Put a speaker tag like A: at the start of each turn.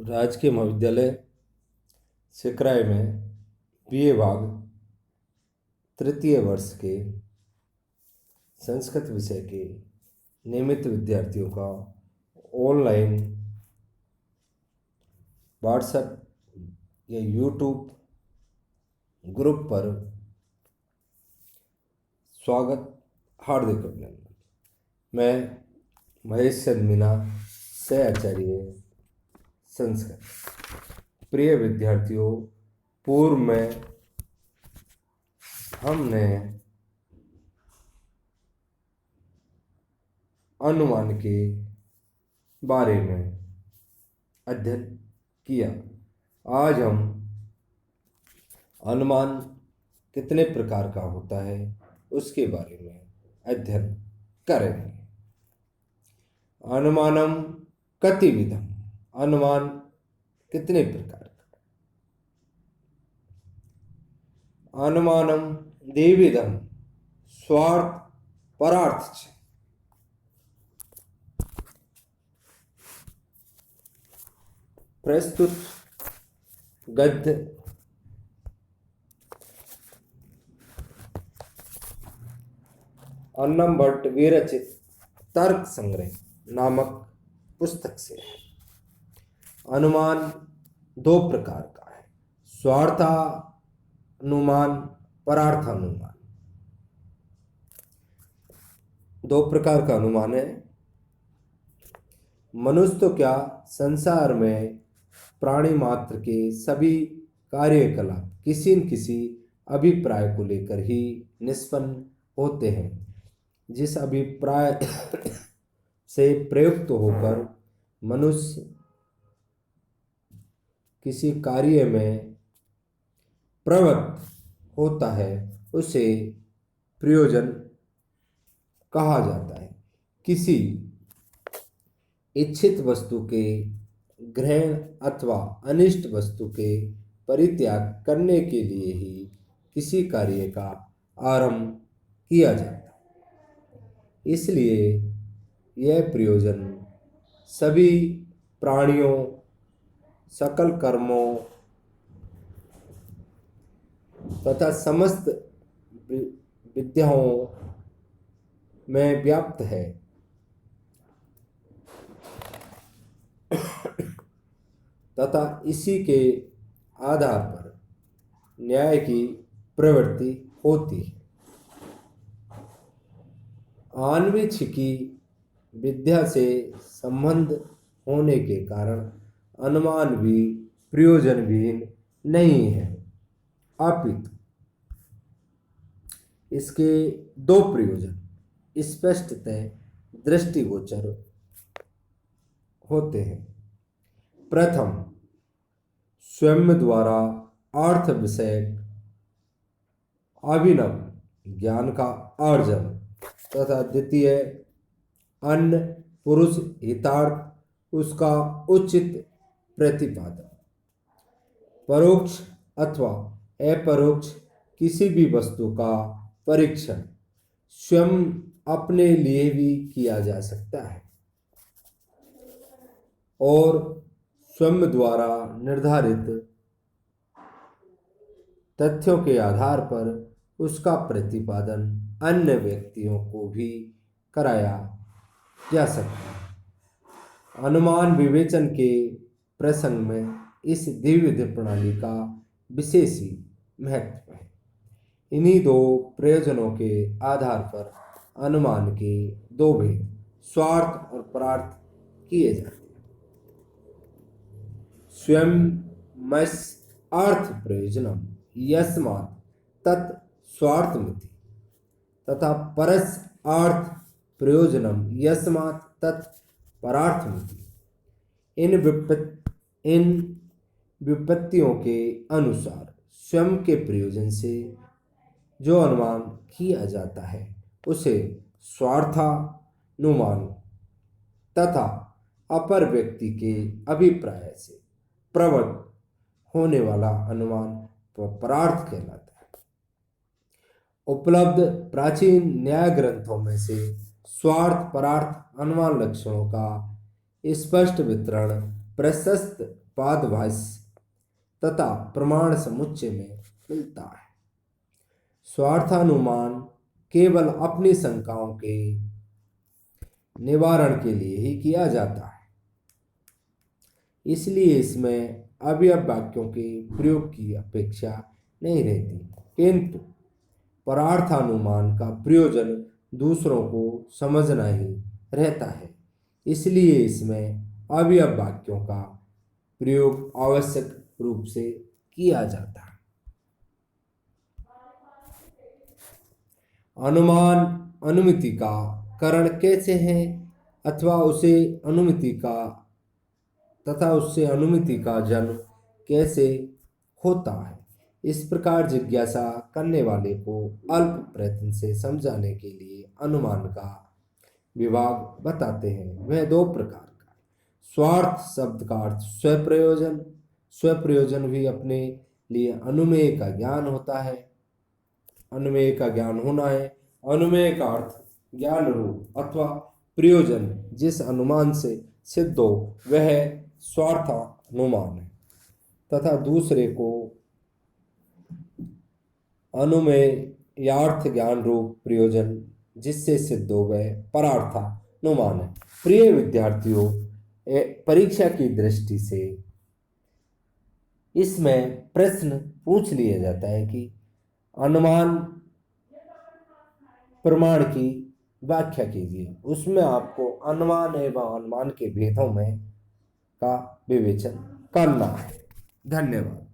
A: राजकीय महाविद्यालय सिकराय में बीए भाग तृतीय वर्ष के संस्कृत विषय के नियमित विद्यार्थियों का ऑनलाइन व्हाट्सएप या यूट्यूब ग्रुप पर स्वागत, हार्दिक अभिनंदन। मैं महेश चंद मीना, सहआचार्य संस्कृत। प्रिय विद्यार्थियों, पूर्व में हमने अनुमान के बारे में अध्ययन किया। आज हम अनुमान कितने प्रकार का होता है उसके बारे में अध्ययन करेंगे। अनुमानम कतिविधम, अनुमान कितने प्रकार का। अनुमानम द्विविधम, स्वार्थ परार्थ च। प्रस्तुत गद्य अन्नम भट्ट विरचित तर्क संग्रह नामक पुस्तक से है। अनुमान दो प्रकार का है, स्वार्थानुमान, परार्थानुमान। दो प्रकार का अनुमान है। मनुष्य तो क्या, संसार में प्राणी मात्र के सभी कार्यकलाप किसी न किसी अभिप्राय को लेकर ही निष्पन्न होते हैं। जिस अभिप्राय से प्रयुक्त होकर मनुष्य किसी कार्य में प्रवृत्त होता है उसे प्रयोजन कहा जाता है। किसी इच्छित वस्तु के ग्रहण अथवा अनिष्ट वस्तु के परित्याग करने के लिए ही किसी कार्य का आरंभ किया जाता है। इसलिए यह प्रयोजन सभी प्राणियों, सकल कर्मों तथा समस्त विद्याओं में व्याप्त है तथा इसी के आधार पर न्याय की प्रवृत्ति होती है। आन्वीक्षिकी विद्या से संबंध होने के कारण अनुमान भी प्रयोजन विहीन नहीं है, अपितु इसके दो प्रयोजन स्पष्टतः दृष्टिगोचर होते हैं। प्रथम, स्वयं द्वारा अर्थ विषयक अभिनव ज्ञान का अर्जन तथा द्वितीय, अन्य पुरुष हितार्थ उसका उचित प्रतिपादन। परोक्ष अथवा अपरोक्ष किसी भी वस्तु का परीक्षण स्वयं अपने लिए भी किया जा सकता है और स्वयं द्वारा निर्धारित तथ्यों के आधार पर उसका प्रतिपादन अन्य व्यक्तियों को भी कराया जा सकता है। अनुमान विवेचन के प्रसंग में इस द्विविध प्रणाली का विशेष ही महत्व है। इन्हीं दो प्रयोजनों के आधार पर अनुमान के दो भेद, स्वार्थ और परार्थ, किए जाते हैं। स्वयं मस अर्थ प्रयोजनम यस्मात् तत् स्वार्थमिति तथा परस अर्थ प्रयोजनम यस्मात् तत् परार्थमिति। इन व्युत्पत्तियों के अनुसार स्वयं के प्रयोजन से जो अनुमान किया जाता है उसे स्वार्थानुमान तथा अपर व्यक्ति के अभिप्राय से प्रवृत्त होने वाला अनुमान परार्थ कहलाता है। उपलब्ध प्राचीन न्याय ग्रंथों में से स्वार्थ परार्थ अनुमान लक्षणों का स्पष्ट वितरण प्रशस्त पादभाष्य तथा प्रमाण समुच्चय में मिलता है। स्वार्थानुमान केवल अपनी शंकाओं के निवारण के लिए ही किया जाता है, इसलिए इसमें अवयव वाक्यों के प्रयोग की अपेक्षा नहीं रहती, किंतु परार्थानुमान का प्रयोजन दूसरों को समझना ही रहता है, इसलिए इसमें अवयव वाक्यों का प्रयोग आवश्यक रूप से किया जाता है। अनुमान अनुमिति का कारण कैसे है अथवा उससे अनुमिति का जन्म कैसे होता है, इस प्रकार जिज्ञासा करने वाले को अल्प प्रयत्न से समझाने के लिए अनुमान का विभाग बताते हैं। वह दो प्रकार का है। स्वार्थ शब्द का अर्थ स्वप्रयोजन, स्वप्रयोजन भी अपने लिए अनुमेय का ज्ञान होता है, अनुमेय का ज्ञान होना है। अनुमेय का अर्थ ज्ञान रूप अथवा प्रयोजन जिस अनुमान से सिद्ध हो वह स्वार्थानुमान है, तथा दूसरे को अनुमेयार्थ ज्ञान रूप प्रयोजन जिससे सिद्ध हो वह परार्थानुमान है। प्रिय विद्यार्थियों, परीक्षा की दृष्टि से इसमें प्रश्न पूछ लिया जाता है कि अनुमान प्रमाण की व्याख्या कीजिए। उसमें आपको अनुमान एवं अनुमान के भेदों में का विवेचन करना है। धन्यवाद।